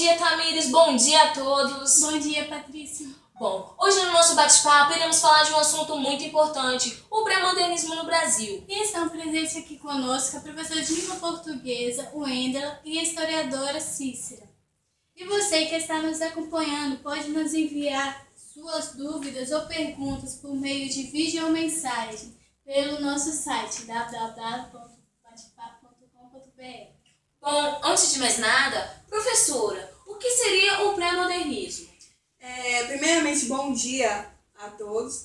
dia, Tamires. Bom dia a todos. Bom dia, Patrícia. Bom, hoje no nosso bate-papo iremos falar de um assunto muito importante, o pré-modernismo no Brasil. E estão presentes aqui conosco a professora de língua portuguesa, Wendela, e a historiadora Cícera. E você que está nos acompanhando pode nos enviar suas dúvidas ou perguntas por meio de vídeo ou mensagem pelo nosso site www.batepapo.com.br. Bom, antes de mais nada, professora, o que seria o pré-modernismo? Primeiramente, bom dia a todos.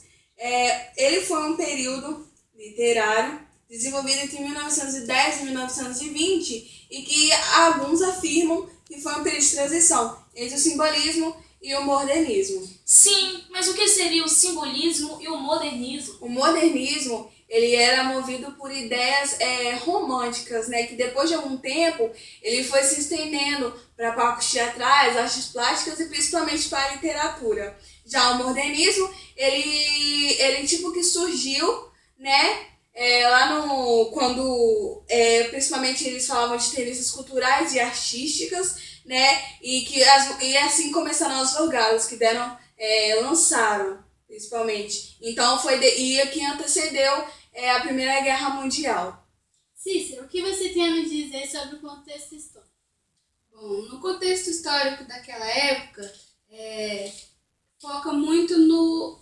Ele foi um período literário desenvolvido entre 1910 e 1920 e que alguns afirmam que foi um período de transição entre o simbolismo e o modernismo. Sim, mas o que seria o simbolismo e o modernismo? O modernismo ele era movido por ideias românticas, né? Que depois de algum tempo ele foi se estendendo para palcos teatrais, artes plásticas e principalmente para a literatura. Já o modernismo, ele tipo que surgiu, né? Principalmente eles falavam de tendências culturais e artísticas, né? E assim começaram as vanguardas que lançaram, principalmente. Então e que antecedeu a Primeira Guerra Mundial. Cícero, o que você tem a me dizer sobre o contexto histórico? Bom, no contexto histórico daquela época, foca muito no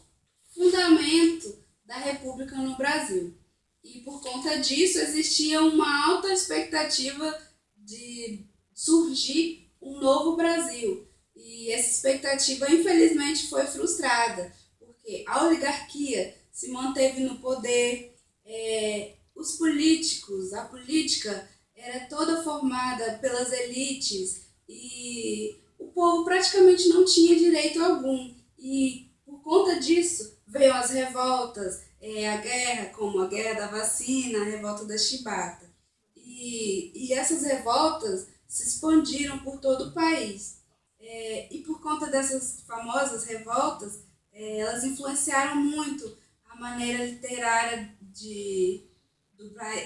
fundamento da República no Brasil. E por conta disso existia uma alta expectativa de surgir um novo Brasil. E essa expectativa, infelizmente, foi frustrada, porque a oligarquia se manteve no poder, os políticos, a política era toda formada pelas elites e o povo praticamente não tinha direito algum. E por conta disso veio as revoltas, a guerra, como a guerra da vacina, a revolta da chibata. E essas revoltas se expandiram por todo o país. E por conta dessas famosas revoltas, elas influenciaram muito a maneira literária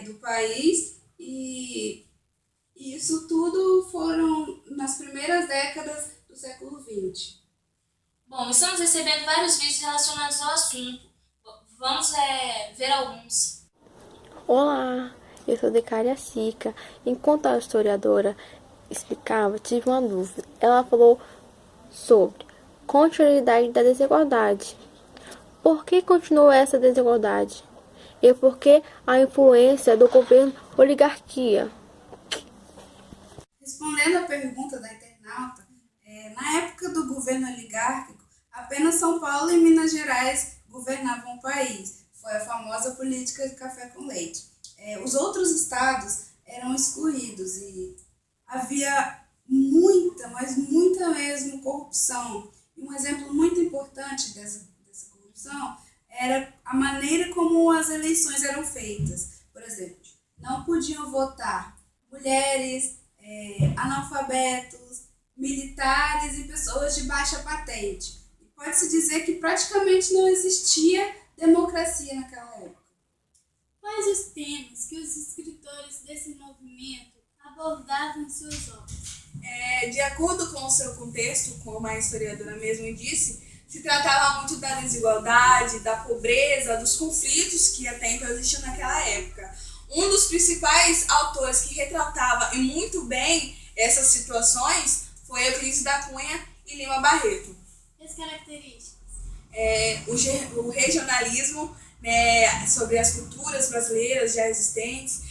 do país, e isso tudo foram nas primeiras décadas do século XX. Bom, estamos recebendo vários vídeos relacionados ao assunto. Vamos ver alguns. Olá, eu sou Decária Sica. Enquanto a historiadora explicava, tive uma dúvida. Ela falou sobre continuidade da desigualdade. Por que continuou essa desigualdade? E por que a influência do governo oligarquia? Respondendo à pergunta da internauta, na época do governo oligárquico, apenas São Paulo e Minas Gerais governavam o país. Foi a famosa política de café com leite. Os outros estados eram excluídos e havia muita, mas muita mesmo corrupção. E um exemplo muito importante dessa corrupção era a maneira como as eleições eram feitas. Por exemplo, não podiam votar mulheres, analfabetos, militares e pessoas de baixa patente. E pode-se dizer que praticamente não existia democracia naquela época. Quais os temas que os escritores desse movimento abordavam em suas obras? De acordo com o seu contexto, como a historiadora mesmo disse, se tratava muito da desigualdade, da pobreza, dos conflitos que até então existiam naquela época. Um dos principais autores que retratava e muito bem essas situações foi Euclides da Cunha e Lima Barreto. E as características? O regionalismo, né, sobre as culturas brasileiras já existentes,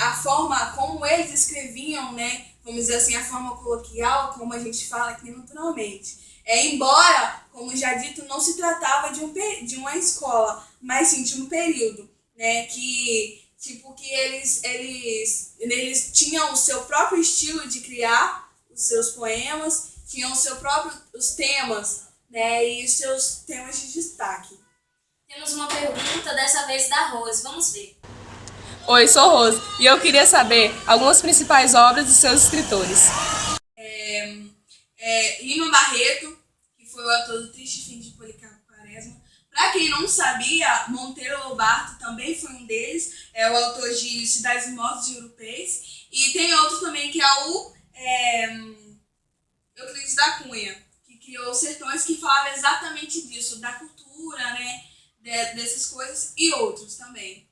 a forma como eles escreviam, né, vamos dizer assim, a forma coloquial, como a gente fala aqui naturalmente. Embora, como já dito, não se tratava de uma escola, mas sim de um período, né, que eles tinham o seu próprio estilo de criar os seus poemas, tinham os temas, né, e os seus temas de destaque. Temos uma pergunta, dessa vez da Rose. Vamos ver. Oi, sou Rose e eu queria saber algumas principais obras dos seus escritores. Lima Barreto, que foi o autor do Triste Fim de Policarpo Quaresma. Para quem não sabia, Monteiro Lobato também foi um deles, é o autor de Cidades Mortas e Europeus. E tem outro também que é Euclides da Cunha, que criou Sertões, que falava exatamente disso, da cultura, né, dessas coisas e outros também.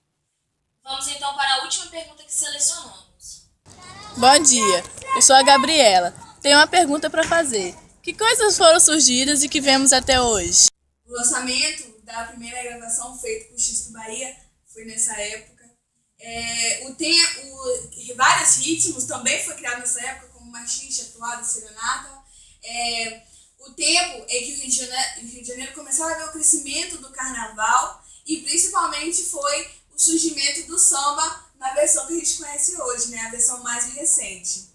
Vamos então para a última pergunta que selecionamos. Bom dia, eu sou a Gabriela. Tenho uma pergunta para fazer. Que coisas foram surgidas e que vemos até hoje? O lançamento da primeira gravação feita por Xisto Bahia foi nessa época. Vários ritmos também foi criado nessa época, como machixe, toada, serenata. O tempo em que o Rio de Janeiro começava a ver o crescimento do carnaval e principalmente foi o surgimento do samba na versão que a gente conhece hoje, né? A versão mais recente.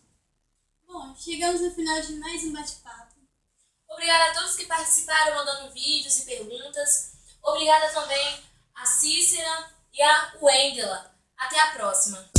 Bom, chegamos no final de mais um bate-papo. Obrigada a todos que participaram mandando vídeos e perguntas. Obrigada também a Cícera e a Wendela. Até a próxima!